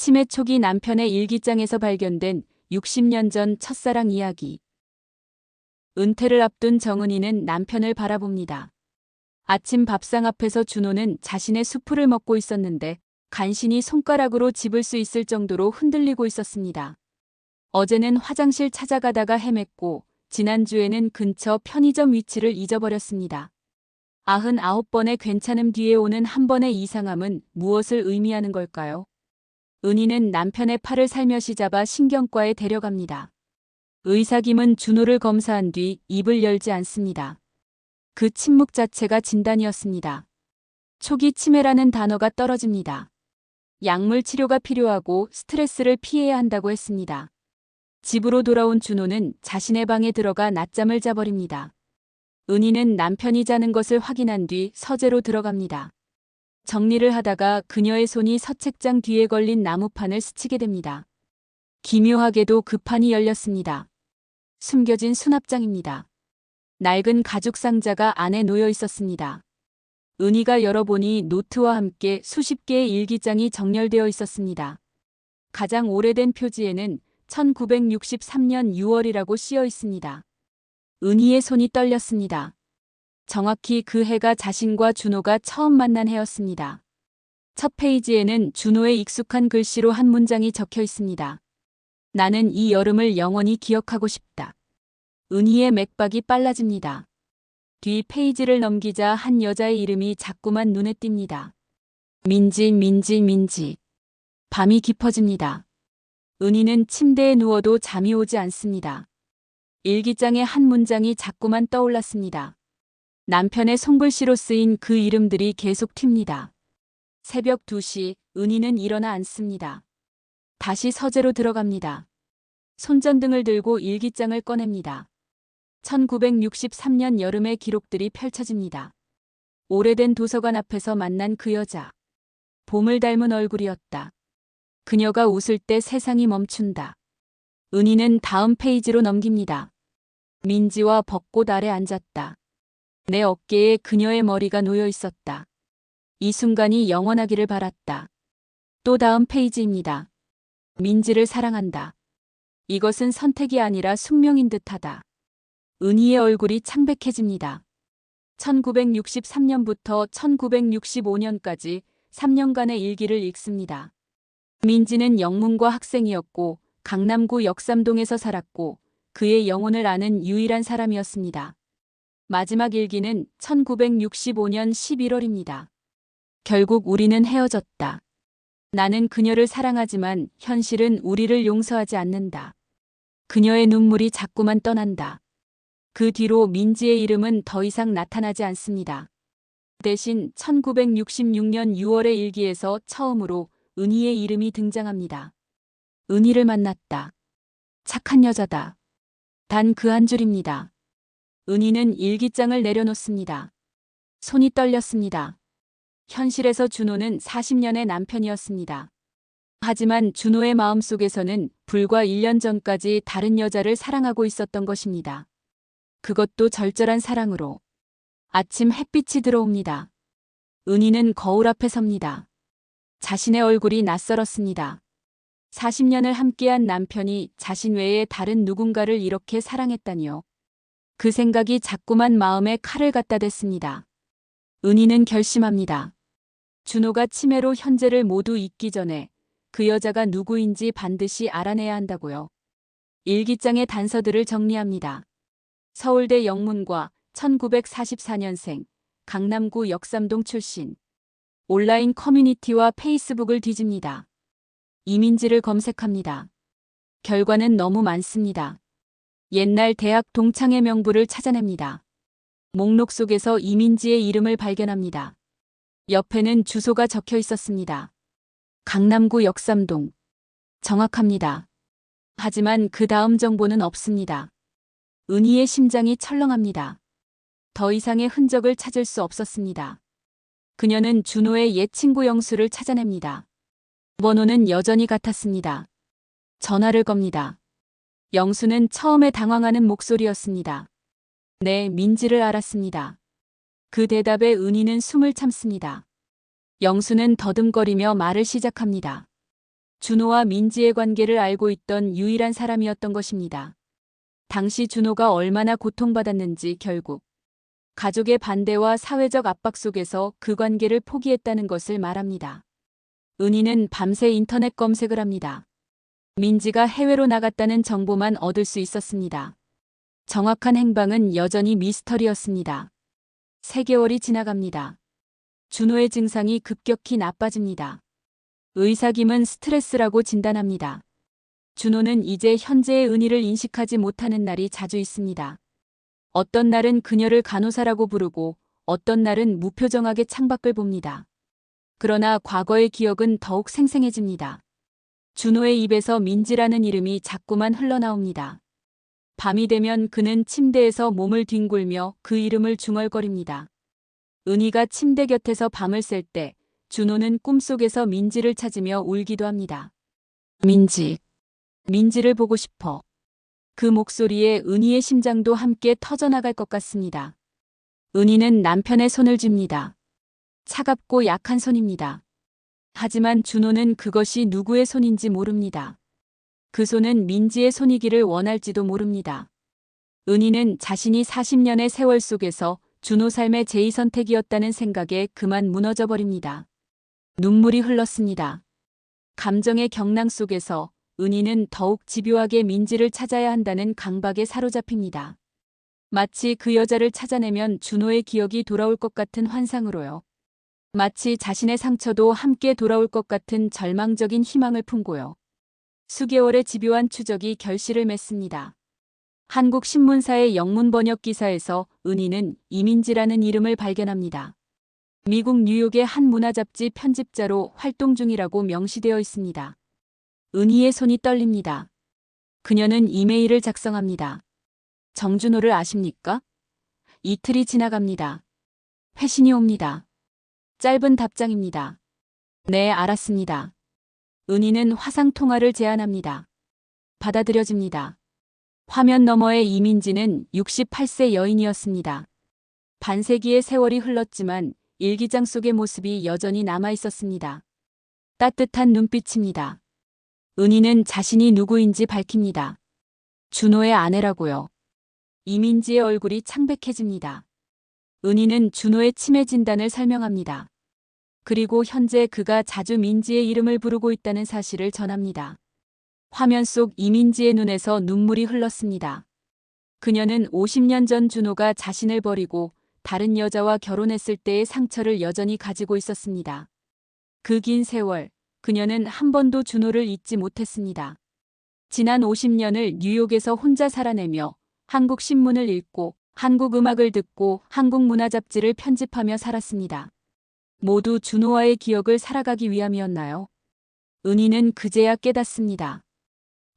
치매 초기 남편의 일기장에서 발견된 60년 전 첫사랑 이야기. 은퇴를 앞둔 정은이는 남편을 바라봅니다. 아침 밥상 앞에서 준호는 자신의 수프를 먹고 있었는데 간신히 손가락으로 집을 수 있을 정도로 흔들리고 있었습니다. 어제는 화장실 찾아가다가 헤맸고 지난주에는 근처 편의점 위치를 잊어버렸습니다. 99번의 괜찮음 뒤에 오는 한 번의 이상함은 무엇을 의미하는 걸까요? 은희는 남편의 팔을 살며시 잡아 신경과에 데려갑니다. 의사김은 준호를 검사한 뒤 입을 열지 않습니다. 그 침묵 자체가 진단이었습니다. 초기 치매라는 단어가 떨어집니다. 약물 치료가 필요하고 스트레스를 피해야 한다고 했습니다. 집으로 돌아온 준호는 자신의 방에 들어가 낮잠을 자버립니다. 은희는 남편이 자는 것을 확인한 뒤 서재로 들어갑니다. 정리를 하다가 그녀의 손이 서책장 뒤에 걸린 나무판을 스치게 됩니다. 기묘하게도 그 판이 열렸습니다. 숨겨진 수납장입니다. 낡은 가죽 상자가 안에 놓여 있었습니다. 은희가 열어보니 노트와 함께 수십 개의 일기장이 정렬되어 있었습니다. 가장 오래된 표지에는 1963년 6월이라고 쓰여 있습니다. 은희의 손이 떨렸습니다. 정확히 그 해가 자신과 준호가 처음 만난 해였습니다. 첫 페이지에는 준호의 익숙한 글씨로 한 문장이 적혀 있습니다. 나는 이 여름을 영원히 기억하고 싶다. 은희의 맥박이 빨라집니다. 뒤 페이지를 넘기자 한 여자의 이름이 자꾸만 눈에 띕니다. 민지, 민지, 민지. 밤이 깊어집니다. 은희는 침대에 누워도 잠이 오지 않습니다. 일기장의 한 문장이 자꾸만 떠올랐습니다. 남편의 손글씨로 쓰인 그 이름들이 계속 튑니다. 새벽 2시, 은희는 일어나 앉습니다. 다시 서재로 들어갑니다. 손전등을 들고 일기장을 꺼냅니다. 1963년 여름의 기록들이 펼쳐집니다. 오래된 도서관 앞에서 만난 그 여자. 봄을 닮은 얼굴이었다. 그녀가 웃을 때 세상이 멈춘다. 은희는 다음 페이지로 넘깁니다. 민지와 벚꽃 아래 앉았다. 내 어깨에 그녀의 머리가 놓여 있었다. 이 순간이 영원하기를 바랐다. 또 다음 페이지입니다. 민지를 사랑한다. 이것은 선택이 아니라 숙명인 듯하다. 은희의 얼굴이 창백해집니다. 1963년부터 1965년까지 3년간의 일기를 읽습니다. 민지는 영문과 학생이었고 강남구 역삼동에서 살았고 그의 영혼을 아는 유일한 사람이었습니다. 마지막 일기는 1965년 11월입니다. 결국 우리는 헤어졌다. 나는 그녀를 사랑하지만 현실은 우리를 용서하지 않는다. 그녀의 눈물이 자꾸만 떠난다. 그 뒤로 민지의 이름은 더 이상 나타나지 않습니다. 대신 1966년 6월의 일기에서 처음으로 은희의 이름이 등장합니다. 은희를 만났다. 착한 여자다. 단 그 한 줄입니다. 은희는 일기장을 내려놓습니다. 손이 떨렸습니다. 현실에서 준호는 40년의 남편이었습니다. 하지만 준호의 마음속에서는 불과 1년 전까지 다른 여자를 사랑하고 있었던 것입니다. 그것도 절절한 사랑으로. 아침 햇빛이 들어옵니다. 은희는 거울 앞에 섭니다. 자신의 얼굴이 낯설었습니다. 40년을 함께한 남편이 자신 외에 다른 누군가를 이렇게 사랑했다니요. 그 생각이 자꾸만 마음에 칼을 갖다 댔습니다. 은희는 결심합니다. 준호가 치매로 현재를 모두 잊기 전에 그 여자가 누구인지 반드시 알아내야 한다고요. 일기장의 단서들을 정리합니다. 서울대 영문과 1944년생, 강남구 역삼동 출신. 온라인 커뮤니티와 페이스북을 뒤집니다. 이민지를 검색합니다. 결과는 너무 많습니다. 옛날 대학 동창의 명부를 찾아냅니다. 목록 속에서 이민지의 이름을 발견합니다. 옆에는 주소가 적혀 있었습니다. 강남구 역삼동. 정확합니다. 하지만 그 다음 정보는 없습니다. 은희의 심장이 철렁합니다. 더 이상의 흔적을 찾을 수 없었습니다. 그녀는 준호의 옛 친구 영수를 찾아냅니다. 번호는 여전히 같았습니다. 전화를 겁니다. 영수는 처음에 당황하는 목소리였습니다. 네, 민지를 알았습니다. 그 대답에 은희는 숨을 참습니다. 영수는 더듬거리며 말을 시작합니다. 준호와 민지의 관계를 알고 있던 유일한 사람이었던 것입니다. 당시 준호가 얼마나 고통받았는지 결국 가족의 반대와 사회적 압박 속에서 그 관계를 포기했다는 것을 말합니다. 은희는 밤새 인터넷 검색을 합니다. 민지가 해외로 나갔다는 정보만 얻을 수 있었습니다. 정확한 행방은 여전히 미스터리였습니다. 3개월이 지나갑니다. 준호의 증상이 급격히 나빠집니다. 의사김은 스트레스라고 진단합니다. 준호는 이제 현재의 은희를 인식하지 못하는 날이 자주 있습니다. 어떤 날은 그녀를 간호사라고 부르고 어떤 날은 무표정하게 창밖을 봅니다. 그러나 과거의 기억은 더욱 생생해집니다. 준호의 입에서 민지라는 이름이 자꾸만 흘러나옵니다. 밤이 되면 그는 침대에서 몸을 뒹굴며 그 이름을 중얼거립니다. 은희가 침대 곁에서 밤을 샐 때 준호는 꿈속에서 민지를 찾으며 울기도 합니다. 민지. 민지를 보고 싶어. 그 목소리에 은희의 심장도 함께 터져나갈 것 같습니다. 은희는 남편의 손을 쥡니다. 차갑고 약한 손입니다. 하지만 준호는 그것이 누구의 손인지 모릅니다. 그 손은 민지의 손이기를 원할지도 모릅니다. 은희는 자신이 40년의 세월 속에서 준호 삶의 제2선택이었다는 생각에 그만 무너져 버립니다. 눈물이 흘렀습니다. 감정의 경랑 속에서 은희는 더욱 집요하게 민지를 찾아야 한다는 강박에 사로잡힙니다. 마치 그 여자를 찾아내면 준호의 기억이 돌아올 것 같은 환상으로요. 마치 자신의 상처도 함께 돌아올 것 같은 절망적인 희망을 품고요. 수개월의 집요한 추적이 결실을 맺습니다. 한국 신문사의 영문 번역 기사에서 은희는 이민지라는 이름을 발견합니다. 미국 뉴욕의 한 문화잡지 편집자로 활동 중이라고 명시되어 있습니다. 은희의 손이 떨립니다. 그녀는 이메일을 작성합니다. 정준호를 아십니까? 이틀이 지나갑니다. 회신이 옵니다. 짧은 답장입니다. 네, 알았습니다. 은희는 화상통화를 제안합니다. 받아들여집니다. 화면 너머의 이민지는 68세 여인이었습니다. 반세기의 세월이 흘렀지만 일기장 속의 모습이 여전히 남아 있었습니다. 따뜻한 눈빛입니다. 은희는 자신이 누구인지 밝힙니다. 준호의 아내라고요. 이민지의 얼굴이 창백해집니다. 은희는 준호의 치매 진단을 설명합니다. 그리고 현재 그가 자주 민지의 이름을 부르고 있다는 사실을 전합니다. 화면 속 이민지의 눈에서 눈물이 흘렀습니다. 그녀는 50년 전 준호가 자신을 버리고 다른 여자와 결혼했을 때의 상처를 여전히 가지고 있었습니다. 그 긴 세월, 그녀는 한 번도 준호를 잊지 못했습니다. 지난 50년을 뉴욕에서 혼자 살아내며 한국 신문을 읽고 한국 음악을 듣고 한국 문화 잡지를 편집하며 살았습니다. 모두 준호와의 기억을 살아가기 위함이었나요? 은희는 그제야 깨닫습니다.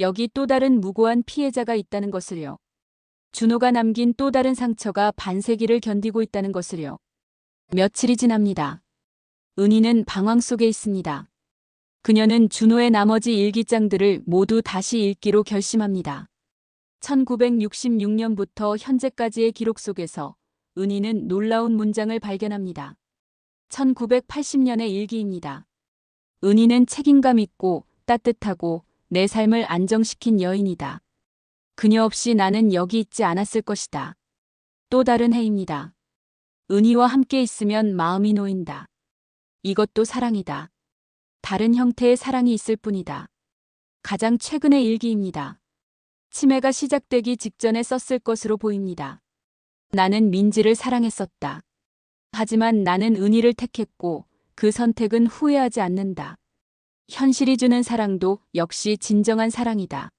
여기 또 다른 무고한 피해자가 있다는 것을요. 준호가 남긴 또 다른 상처가 반세기를 견디고 있다는 것을요. 며칠이 지납니다. 은희는 방황 속에 있습니다. 그녀는 준호의 나머지 일기장들을 모두 다시 읽기로 결심합니다. 1966년부터 현재까지의 기록 속에서 은희는 놀라운 문장을 발견합니다. 1980년의 일기입니다. 은희는 책임감 있고 따뜻하고 내 삶을 안정시킨 여인이다. 그녀 없이 나는 여기 있지 않았을 것이다. 또 다른 해입니다. 은희와 함께 있으면 마음이 놓인다. 이것도 사랑이다. 다른 형태의 사랑이 있을 뿐이다. 가장 최근의 일기입니다. 치매가 시작되기 직전에 썼을 것으로 보입니다. 나는 민지를 사랑했었다. 하지만 나는 은희를 택했고 그 선택은 후회하지 않는다. 현실이 주는 사랑도 역시 진정한 사랑이다.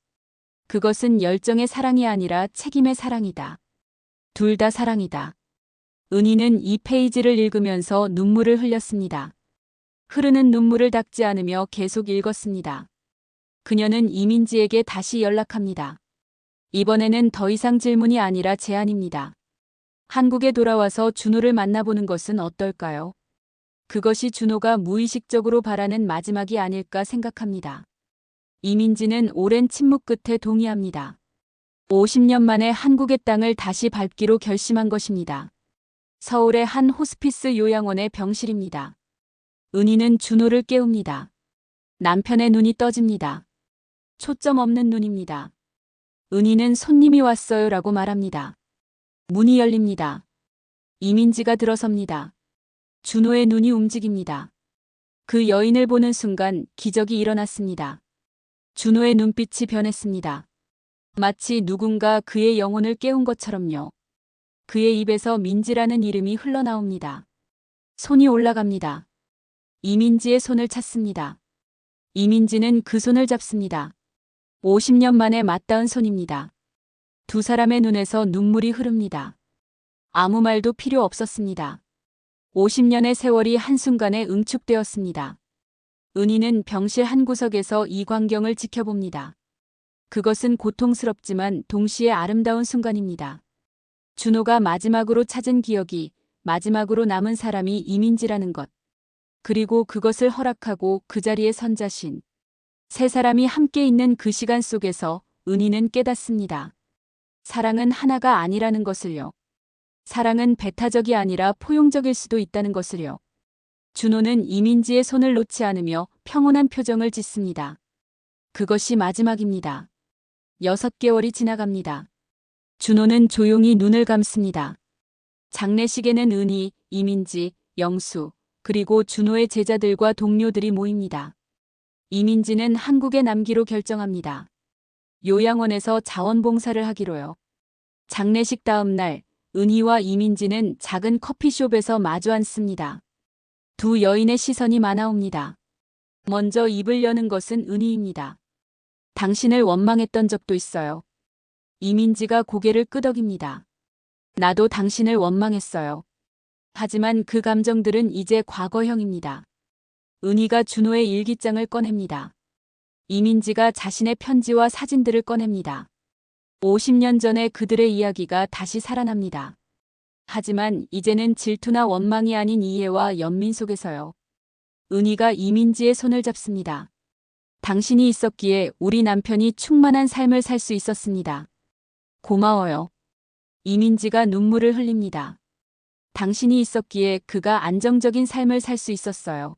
그것은 열정의 사랑이 아니라 책임의 사랑이다. 둘 다 사랑이다. 은희는 이 페이지를 읽으면서 눈물을 흘렸습니다. 흐르는 눈물을 닦지 않으며 계속 읽었습니다. 그녀는 이민지에게 다시 연락합니다. 이번에는 더 이상 질문이 아니라 제안입니다. 한국에 돌아와서 준호를 만나보는 것은 어떨까요? 그것이 준호가 무의식적으로 바라는 마지막이 아닐까 생각합니다. 이민지는 오랜 침묵 끝에 동의합니다. 50년 만에 한국의 땅을 다시 밟기로 결심한 것입니다. 서울의 한 호스피스 요양원의 병실입니다. 은희는 준호를 깨웁니다. 남편의 눈이 떠집니다. 초점 없는 눈입니다. 은희는 손님이 왔어요 라고 말합니다. 문이 열립니다. 이민지가 들어섭니다. 준호의 눈이 움직입니다. 그 여인을 보는 순간 기적이 일어났습니다. 준호의 눈빛이 변했습니다. 마치 누군가 그의 영혼을 깨운 것처럼요. 그의 입에서 민지라는 이름이 흘러나옵니다. 손이 올라갑니다. 이민지의 손을 찾습니다. 이민지는 그 손을 잡습니다. 50년 만에 맞닿은 손입니다. 두 사람의 눈에서 눈물이 흐릅니다. 아무 말도 필요 없었습니다. 50년의 세월이 한순간에 응축되었습니다. 은희는 병실 한 구석에서 이 광경을 지켜봅니다. 그것은 고통스럽지만 동시에 아름다운 순간입니다. 준호가 마지막으로 찾은 기억이, 마지막으로 남은 사람이 이민지라는 것. 그리고 그것을 허락하고 그 자리에 선 자신. 세 사람이 함께 있는 그 시간 속에서 은희는 깨닫습니다. 사랑은 하나가 아니라는 것을요. 사랑은 배타적이 아니라 포용적일 수도 있다는 것을요. 준호는 이민지의 손을 놓지 않으며 평온한 표정을 짓습니다. 그것이 마지막입니다. 6개월이 지나갑니다. 준호는 조용히 눈을 감습니다. 장례식에는 은희, 이민지, 영수, 그리고 준호의 제자들과 동료들이 모입니다. 이민지는 한국에 남기로 결정합니다. 요양원에서 자원봉사를 하기로요. 장례식 다음 날, 은희와 이민지는 작은 커피숍에서 마주 앉습니다. 두 여인의 시선이 많아옵니다. 먼저 입을 여는 것은 은희입니다. 당신을 원망했던 적도 있어요. 이민지가 고개를 끄덕입니다. 나도 당신을 원망했어요. 하지만 그 감정들은 이제 과거형입니다. 은희가 준호의 일기장을 꺼냅니다. 이민지가 자신의 편지와 사진들을 꺼냅니다. 50년 전의 그들의 이야기가 다시 살아납니다. 하지만 이제는 질투나 원망이 아닌 이해와 연민 속에서요. 은희가 이민지의 손을 잡습니다. 당신이 있었기에 우리 남편이 충만한 삶을 살 수 있었습니다. 고마워요. 이민지가 눈물을 흘립니다. 당신이 있었기에 그가 안정적인 삶을 살 수 있었어요.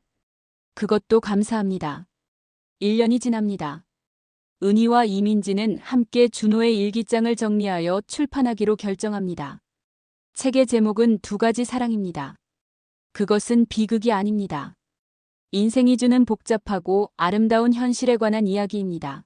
그것도 감사합니다. 1년이 지납니다. 은희와 이민지는 함께 준호의 일기장을 정리하여 출판하기로 결정합니다. 책의 제목은 2가지 사랑입니다. 그것은 비극이 아닙니다. 인생이 주는 복잡하고 아름다운 현실에 관한 이야기입니다.